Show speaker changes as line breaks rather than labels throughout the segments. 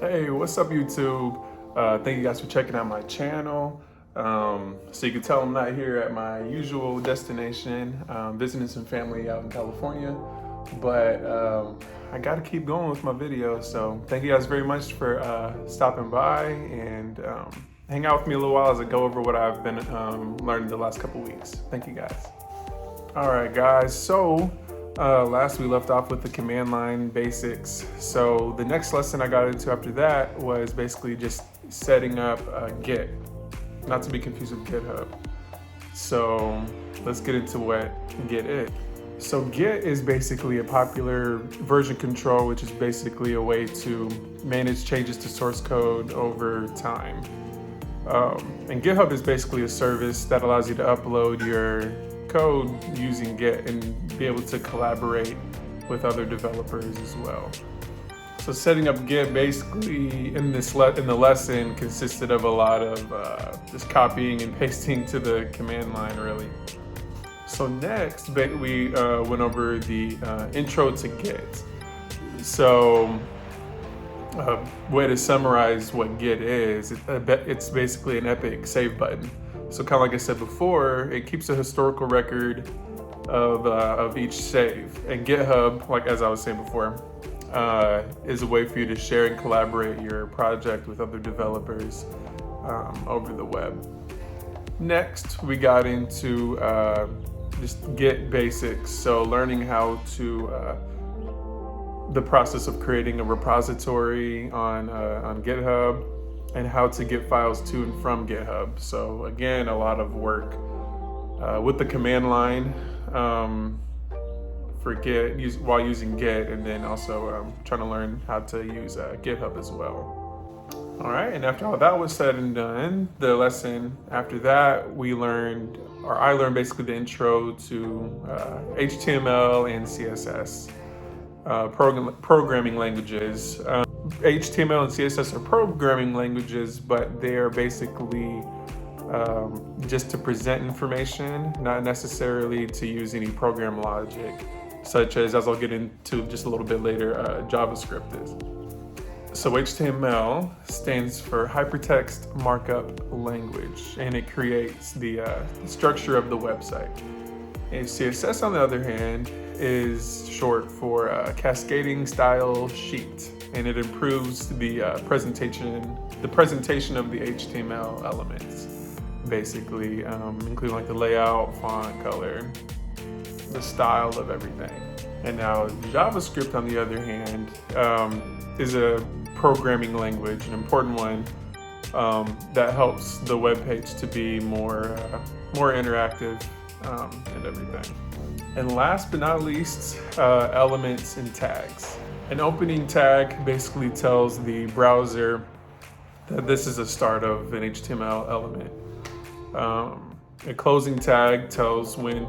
Hey, what's up, YouTube? Thank you guys for checking out my channel. So you can tell I'm not here at my usual destination, visiting some family out in California, but I gotta keep going with my videos. So thank you guys very much for stopping by and hang out with me a little while as I go over what I've been learning the last couple weeks. Thank you guys. All right, guys. So last we left off with the command line basics. So the next lesson I got into after that was basically just setting up Git, not to be confused with GitHub. So let's get into what Git is. So Git is basically a popular version control, which is basically a way to manage changes to source code over time. And GitHub is basically a service that allows you to upload your code using Git and be able to collaborate with other developers as well. So setting up Git basically in the lesson consisted of a lot of just copying and pasting to the command line, really. So next we went over the intro to Git. So way to summarize what Git is, it's basically an epic save button. So kind of like I said before, it keeps a historical record of each save. And GitHub, like as I was saying before, is a way for you to share and collaborate your project with other developers over the web. Next, we got into just Git basics. So learning how to the process of creating a repository on GitHub, and how to get files to and from GitHub. So again, a lot of work with the command line for Git while using Git, and then also trying to learn how to use GitHub as well. All right, and after all that was said and done, the lesson after that I learned basically the intro to HTML and CSS programming languages. HTML and CSS are programming languages, but they are basically just to present information, not necessarily to use any program logic, such as I'll get into just a little bit later, JavaScript is. So HTML stands for Hypertext Markup Language, and it creates the structure of the website. And CSS, on the other hand, is short for Cascading Style Sheet, and it improves the presentation of the HTML elements, basically, including like the layout, font, color, the style of everything. And now JavaScript, on the other hand, is a programming language, an important one, that helps the web page to be more interactive and everything. And last but not least, elements and tags. An opening tag basically tells the browser that this is a start of an HTML element. A closing tag tells the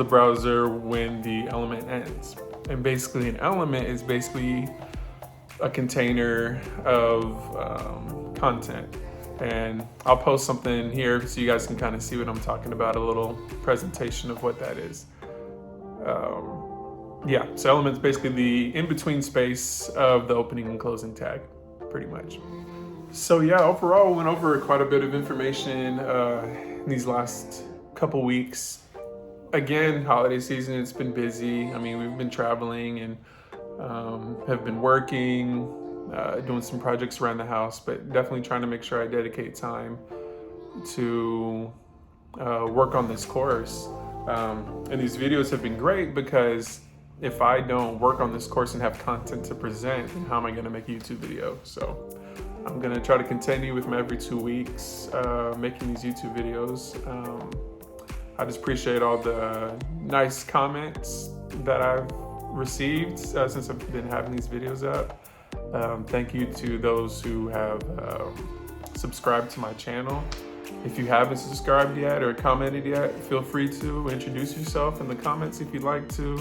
browser when the element ends. And basically an element is basically a container of content. And I'll post something here so you guys can kind of see what I'm talking about, a little presentation of what that is. So elements basically the in-between space of the opening and closing tag, pretty much. So yeah, overall we went over quite a bit of information in these last couple weeks. Again, holiday season, it's been busy. I mean, we've been traveling and have been working, doing some projects around the house, but definitely trying to make sure I dedicate time to work on this course. And these videos have been great because if I don't work on this course and have content to present, then how am I going to make a YouTube video? So I'm going to try to continue with my every 2 weeks making these YouTube videos. I just appreciate all the nice comments that I've received since I've been having these videos up. Thank you to those who have subscribed to my channel. If you haven't subscribed yet or commented yet, feel free to introduce yourself in the comments if you'd like to.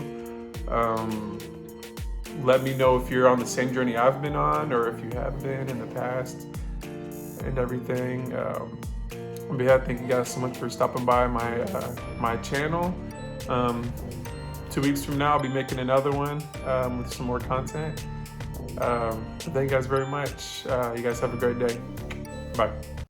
Let me know if you're on the same journey I've been on, or if you have been in the past and everything. But yeah, thank you guys so much for stopping by my channel. 2 weeks from now, I'll be making another one with some more content. Thank you guys very much. You guys have a great day. Bye.